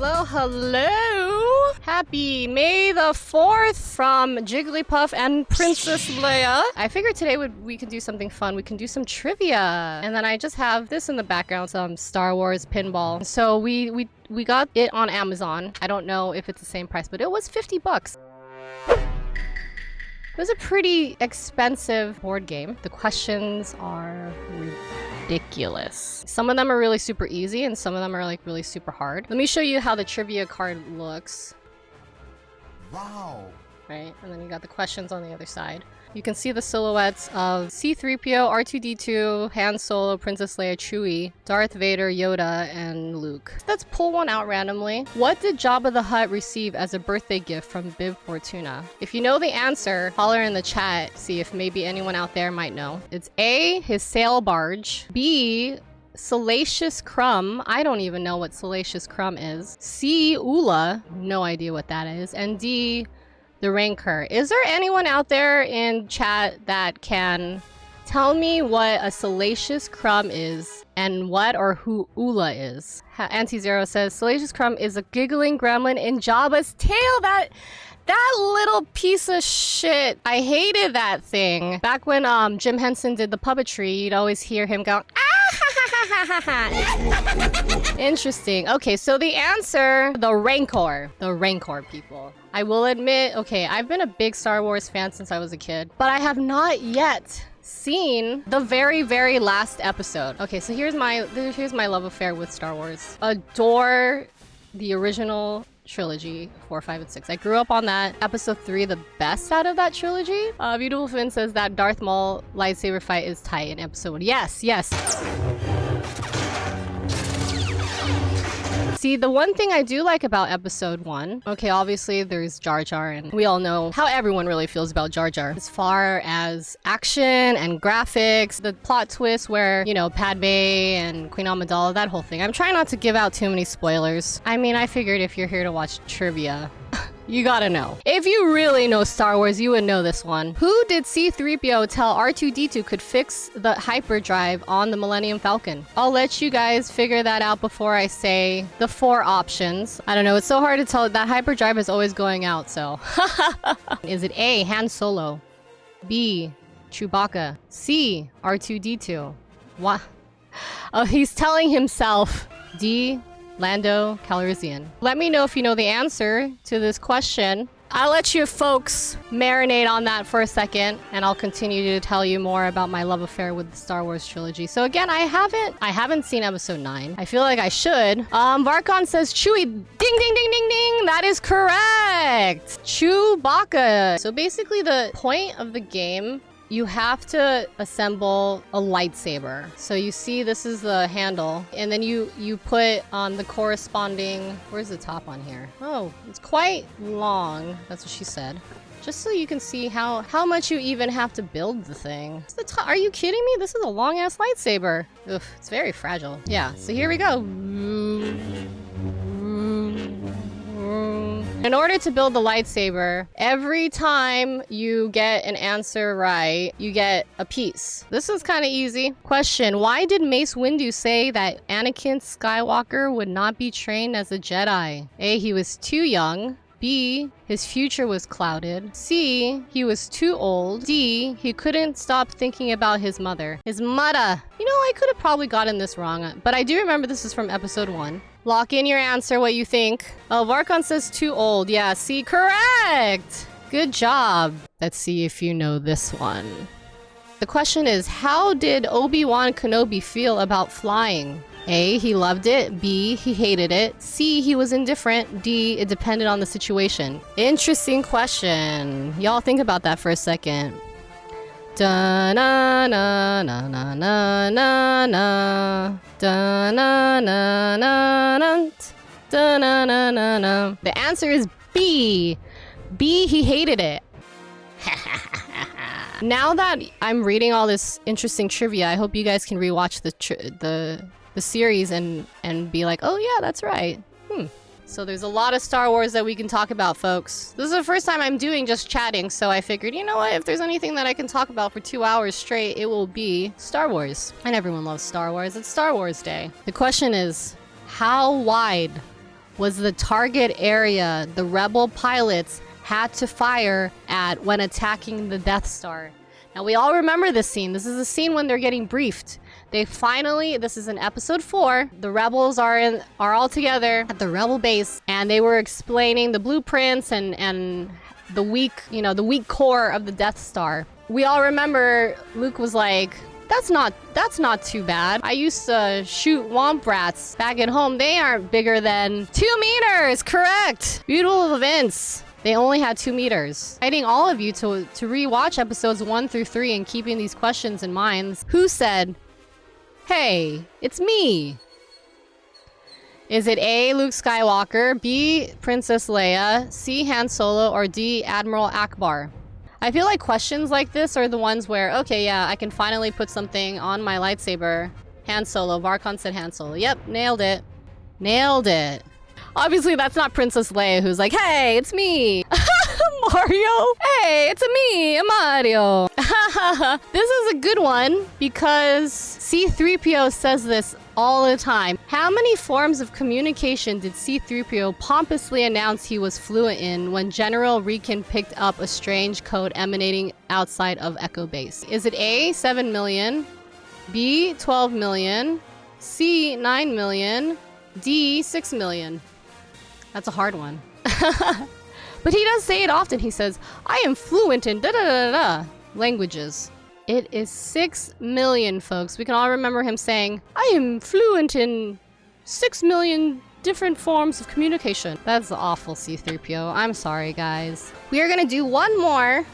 Hello, hello! Happy May the 4th from Jigglypuff and Princess Leia. I figured today we could do something fun. We can do some trivia. And then I just have this in the background, some Star Wars pinball. So we got it on Amazon. I don't know if it's the same price, but it was 50 bucks. It was a pretty expensive board game. The questions are ridiculous. Some of them are really super easy and some of them are like really super hard. Let me show you how the trivia card looks. Wow. Right, and then you got the questions on the other side. You can see the silhouettes of C-3PO, R2-D2, Han Solo, Princess Leia, Chewie, Darth Vader, Yoda, and Luke. Let's pull one out randomly. What did Jabba the Hutt receive as a birthday gift from Bib Fortuna? If you know the answer, holler in the chat, see if maybe anyone out there might know. It's A, his sail barge, B, Salacious Crumb. I don't even know what Salacious Crumb is. C, Ula. No idea what that is. And D, the Rancor. Is there anyone out there in chat that can tell me what a Salacious Crumb is and what or who Ula is? Anti-Zero says, Salacious Crumb is a giggling gremlin in Jabba's tail. That little piece of shit. I hated that thing. Back when Jim Henson did the puppetry, you'd always hear him go, ah! Interesting. Okay, so the answer, the Rancor. The Rancor, people. I will admit, okay, I've been a big Star Wars fan since I was a kid, but I have not yet seen the very, very last episode. Okay, so here's my love affair with Star Wars. Adore the original trilogy 4, 5, and 6. I grew up on that. Episode 3, the best out of that trilogy. Beautiful Finn says that Darth Maul lightsaber fight is tight in episode 1. Yes, yes. See, the one thing I do like about episode 1, okay, obviously there's Jar Jar, and we all know how everyone really feels about Jar Jar. As far as action and graphics, the plot twist where, you know, Padme and Queen Amidala, that whole thing. I'm trying not to give out too many spoilers. I mean, I figured if you're here to watch trivia, you gotta know. If you really know Star Wars, you would know this one. Who did C-3PO tell R2-D2 could fix the hyperdrive on the Millennium Falcon? I'll let you guys figure that out before I say the 4 options. I don't know, it's so hard to tell. That hyperdrive is always going out, so. Is it A, Han Solo? B, Chewbacca? C, R2-D2? What? Oh, he's telling himself. D, Lando Calrissian. Let me know if you know the answer to this question. I'll let you folks marinate on that for a second, and I'll continue to tell you more about my love affair with the Star Wars trilogy. So again, I haven't seen episode 9. I feel like I should. Varkon says Chewie. Ding, ding, ding, ding, ding. That is correct. Chewbacca. So basically the point of the game, you have to assemble a lightsaber. So you see this is the handle, and then you put on the corresponding, where's the top on here? Oh, it's quite long. That's what she said. Just so you can see how much you even have to build the thing. It's the top. Are you kidding me? This is a long ass lightsaber. Ugh, it's very fragile. Yeah, so here we go. In order to build the lightsaber, every time you get an answer right, you get a piece. This is kind of easy. Question, why did Mace Windu say that Anakin Skywalker would not be trained as a Jedi? A, he was too young. B, his future was clouded. C, he was too old. D, he couldn't stop thinking about his mother. His mother. You know, I could have probably gotten this wrong, but I do remember this is from episode 1. Lock in your answer, what you think. Oh, Varkon says too old. Yeah, C, correct. Good job. Let's see if you know this one. The question is, how did Obi-Wan Kenobi feel about flying? A, he loved it. B, he hated it. C, he was indifferent. D, it depended on the situation. Interesting question. Y'all think about that for a second. Da na na na na na na na da na na na na da na na na na. The answer is B. B, he hated it. Now that I'm reading all this interesting trivia, I hope you guys can rewatch the series and be like, oh yeah, that's right. So there's a lot of Star Wars that we can talk about, folks. This is the first time I'm doing just chatting, so I figured, you know what? If there's anything that I can talk about for 2 hours straight, it will be Star Wars. And everyone loves Star Wars. It's Star Wars Day. The question is, how wide was the target area the rebel pilots had to fire at when attacking the Death Star. Now, we all remember this scene. This is a scene when they're getting briefed. They finally, this is in episode 4, the rebels are all together at the rebel base, and they were explaining the blueprints and the weak core of the Death Star. We all remember Luke was like, that's not too bad. I used to shoot womp rats back at home. They aren't bigger than 2 meters, correct? Beautiful events. They only had 2 meters. Inviting all of you to rewatch episodes 1 through 3 and keeping these questions in mind. Who said, hey, it's me? Is it A, Luke Skywalker, B, Princess Leia, C, Han Solo, or D, Admiral Akbar? I feel like questions like this are the ones where, okay, yeah, I can finally put something on my lightsaber. Han Solo. Varkon said Han Solo. Yep, nailed it. Nailed it. Obviously, that's not Princess Leia who's like, hey, it's me. Mario. Hey, it's me, Mario. This is a good one because C-3PO says this all the time. How many forms of communication did C-3PO pompously announce he was fluent in when General Reekin picked up a strange code emanating outside of Echo Base? Is it A, 7 million, B, 12 million, C, 9 million, D, 6 million? That's a hard one. But he does say it often. He says, I am fluent in da-da-da-da languages. It is 6 million, folks. We can all remember him saying, I am fluent in 6 million different forms of communication. That's awful, C-3PO. I'm sorry, guys. We are going to do one more,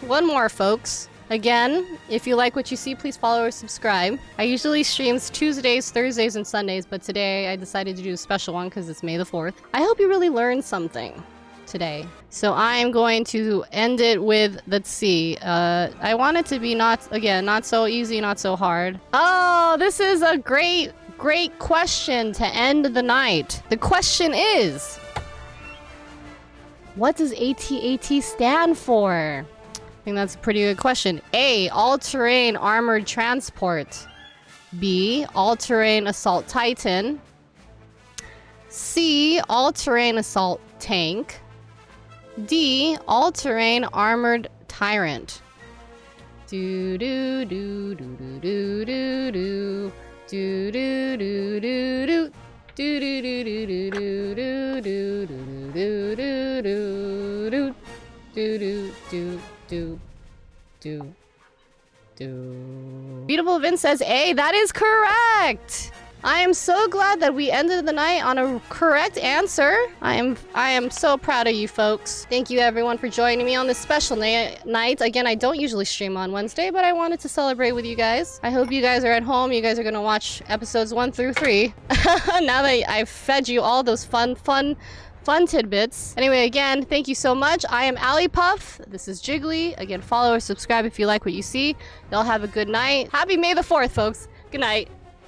folks. Again, if you like what you see, please follow or subscribe. I usually streams Tuesdays, Thursdays, and Sundays, but today I decided to do a special one because it's May the 4th. I hope you really learned something today. So I'm going to end it with, let's see, I want it to be not so easy, not so hard. Oh, this is a great question to end the night. The question is, what does AT-AT stand for? I think that's a pretty good question. A, all-terrain armored transport. B, all-terrain assault titan. C, all-terrain assault tank. D, all-terrain armored tyrant. Do do do do do do do do do do do do. Do do do do do do do do do do do do do do. Beautiful Vince says A. That is correct. I am so glad that we ended the night on a correct answer. I am so proud of you folks. Thank you everyone for joining me on this special night. Again, I don't usually stream on Wednesday, but I wanted to celebrate with you guys. I hope you guys are at home. You guys are gonna watch episodes 1 through 3. Now that I've fed you all those fun tidbits. Anyway, again, thank you so much. I am Ali Puff. This is Jiggly. Again, follow or subscribe if you like what you see. Y'all have a good night. Happy May the 4th, folks. Good night.